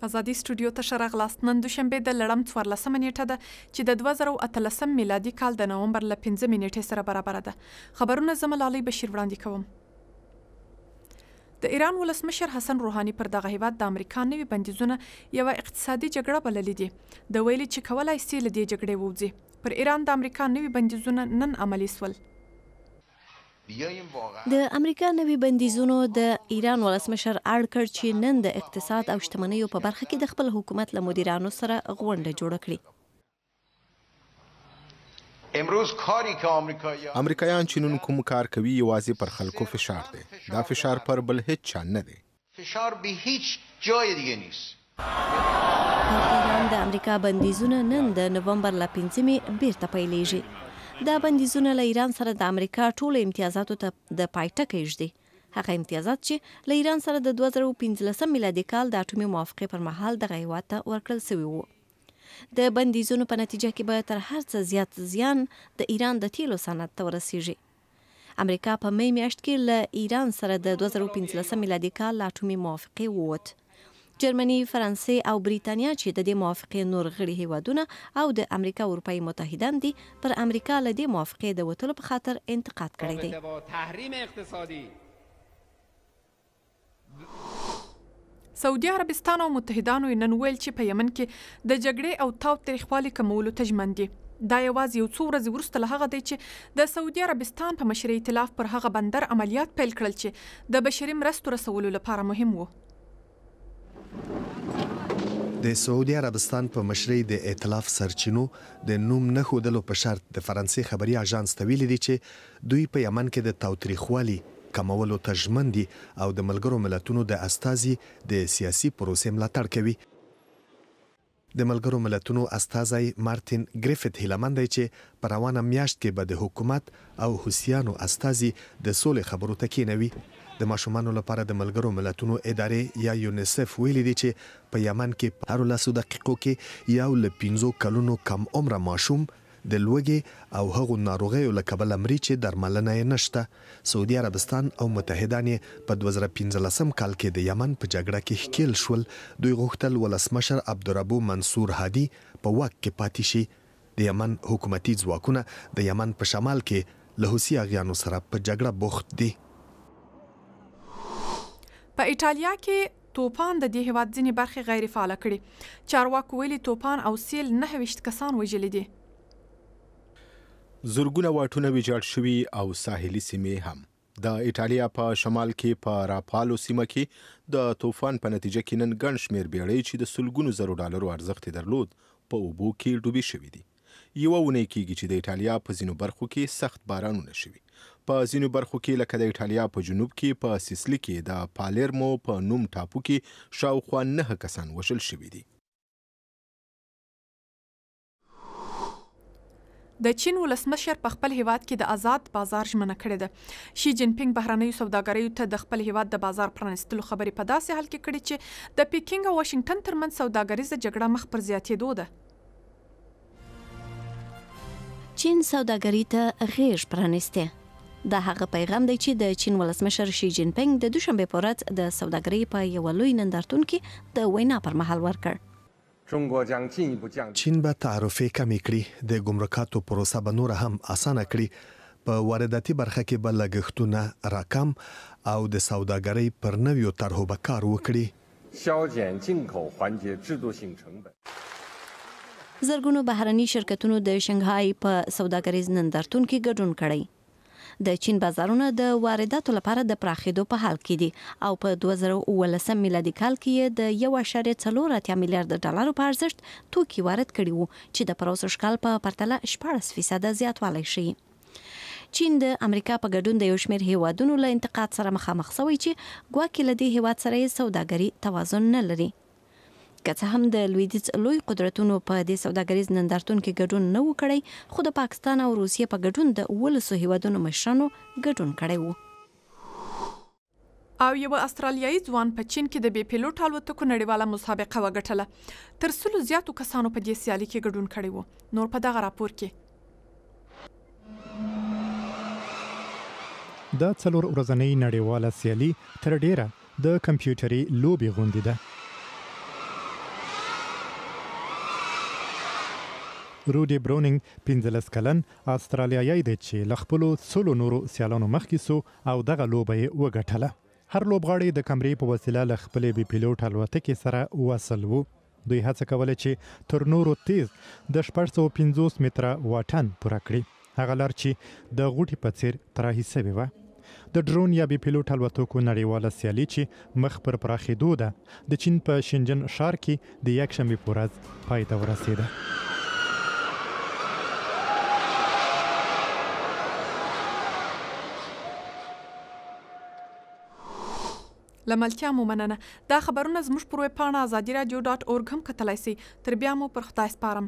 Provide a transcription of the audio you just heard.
ازادي سټوډیو ته ښه راغلاست. نن دوشنبه د لړم 14 نیټه ده چې د 2013 میلادي کال د نومبر له 15 نیټې سره برابر ده. خبرونه زه ملالۍ بشیر وړاندې کوم. د ایران ولسمشر حسن روحاني پر دغه هیواد د امریکا نوي بندیزونه یوه اقتصادي جګړه بللې دي. د ویلي چې کولای سي له دې جګړې ووځي. پر ایران د امریکا نوي بندیزونه نن عملي سول. د امریکا نوي بندیزونو د ایران ولسمشر اړ کړ چې نن د اقتصاد او شتمنیو په برخه کې د خپل حکومت له مدیرانو سره غونډه جوړه کړي. امریکایان چې نن کوم کار کوي یوازې پر خلکو فشار دی. دا فشار پر بل هیڅ چا نه دی. فشار به هیچ جای دیگه نیست. پر ایران د امریکا بندیزونه نن د نومبر له 15 بیرته پیلیږي. دا بندیزونه له ایران سره د امریکا ټول امتیازاتو ته د پایټکه ږدي. هغه امتیازات چې له ایران سره د 2015 میلادي کال د اټومي موافقې پر مهال دغه هیواد ته ورکړل سوي وو. د بندیزونو په نتیجه کې به تر هر څه زیات زیان د ایران د تیلو صنعت ته ورسیږي. امریکا په می میاشت کې له ایران سره د 2015 میلادي کال له اټومي موافقې ووت. جرمني، فرانسې او بریتانیا چې د دې موافقې نور غړي هیوادونه او د امریکا اروپایي متحدان دي پر امریکا له دې موافقې د وتلو په خاطر انتقاد کړی دی. سعودي عربستان او متحدانو نن ویل چې په یمن کې د جګړې او تاو تریخوالي کمولو ته ژمن دي. دا یوازې یو څو ورځې وروسته له هغه دی چې د سعودي عربستان په مشرۍ ائتلاف پر هغه بندر عملیات پیل کړل چې د بشري مرستو رسولو لپاره مهم وو. د سعودي عربستان په مشرۍ د ائتلاف سرچینو د نوم نه ښودلو په شرط د فرانسې خبري اژانس ته ویلي دي چې دوی په یمن کې د تاوتریخوالي کمولو ته ژمن دي او د ملګرو ملتونو د استازي د سیاسي پروسې ملاتړ کوي. د ملګرو ملتونو استازی مارتین ګریفت هیلمن دی چې په روانه میاشت کې به د حکومت او حوثیانو استازي د سولې خبرو ته کینوي. د ماشومانو لپاره د ملګرو ملتونو ادارې یا یونیسف ویلي دي چې په یمن کې په هر 10 دقیقو کې یو له 15 کلونو کم عمره ماشوم د لوږې او هغو ناروغیو له کبله مري چې درملنه یې نشته. سعودي عربستان او متحدان یې په 2015 کال کې د یمن په جګړه کې ښکیل شول. دوی غوښتل ولسمشر عبدالربو منصور هادي په واک کې پاتې شي. د یمن حکومتي ځواکونه د یمن په شمال کې له حوثي اغیانو سره په جګړه بوخت دي. په ایټالیا کې توپان د دې هیواد ځینې برخې غیر فعاله کړي. چارواکو ویلي توپان او سیل 29 کسان وژلي دي. زرګونه واټونه ویجاړ شوي او ساحلي سیمې هم. د ایټالیا په شمال کې په راپالو سیمه کې د طوفان په نتیجه کې نن ګڼ شمېر بیړۍ چې د سلګونو زرو ډالرو ارزښت یې درلود په اوبو کې ډوبې شوي دي. یوه اونۍ کېږي چې د ایټالیا په ځینو برخو کې سخت بارانونه شوي. په ځینو برخو کې لکه د ایټالیا په جنوب کې په سیسلی کې د پالرمو په نوم ټاپو کې شاوخوا 9 کسان وژل شوي دي. د چین ولسمشر په خپل هیواد کې د آزاد بازار ژمنه کړې ده. شي جین پینګ بهرنیو سوداګریو ته د خپل هیواد د بازار پرانیستلو خبرې په داسې حال کې کړې چې د پیکینګ او واشنگټن ترمنځ سوداګریزه جګړه مخ پر زیاتېدو ده. چین سوداګري ته غېږ پرانیسته. دا هغه پیغام دی چې د چین ولسمشر شي جین پینګ د دوشنبه په ورځ د سوداګرۍ په یو لوی نندارتون کې د وینا پر مهال ورکړ. چین به تعرفې کمې کړي. د ګمرکاتو پروسه به نور هم اسانه کړي. په وارداتي برخه کې به لګښتونه راکم او د سوداګرۍ پر نویو طرحو به کار وکړي. زرګونو بهرني شرکتونو د شنګهای په سوداګریز نندارتون کې ګډون کړی. د چین بازارونه د وارداتو لپاره د پراخېدو په حال کې دي او په 2019 میلادي کال کې د 1.4 میلیارډ ډالرو په ارزښت توکي وارد کړي وو چې د پروسږ کال په پرتله 14% زیاتوالی شي. چین د امریکا په ګډون د یو شمېر هیوادونو له انتقاد سره مخامخ شوی چې ګواکې له دې هیواد سره سوداګري توازن نه لري. که څه هم د لویدیځ لوی قدرتونو په دې سوداګریز نندارتون کې ګډون نه و کړی، خو د پاکستان او روسیې په ګډون د 12 هیوادونو مشرانو ګډون کړی و. او یو استرالیایي ځوان په چین کې د بې پیلوټ الوتکو نړیواله مسابقه وګټله. تر 100 زیاتو کسانو په دې سیالي کې ګډون کړی و. نور په دغه راپور کې دا 4 ورځنۍ نړیواله سیالي تر ډیره د کمپیوټري لوبې غوندې ده. رودي برونینګ 15 کلن استرالیایي دی چې له خپلو سلو نورو سیالانو مخکې سو او دغه لوبه یې وګټله. هر لوبغاړی د کمرې په وسیله له خپلې بې پیلوټ الوتکې سره وصل وو. دوی هڅه کوله چې تر نورو تیز د 650 متره واټن پوره کړي، هغه لار چې د غوټې په څیر طراحي سوې وه. د ډرون یا بې پیلوټ الوتکو نړیواله سیالي چې مخ پر پراخېدو ده د چین په شنجن ښار کې د یکشنبې په ورځ پای ته ورسېده. لملتیا مو مننه. دا خبرونه زموږ پر ویب پاڼه ازادي راډیو .org هم کتلای شئ. تر بیا مو پر خدای سپارم.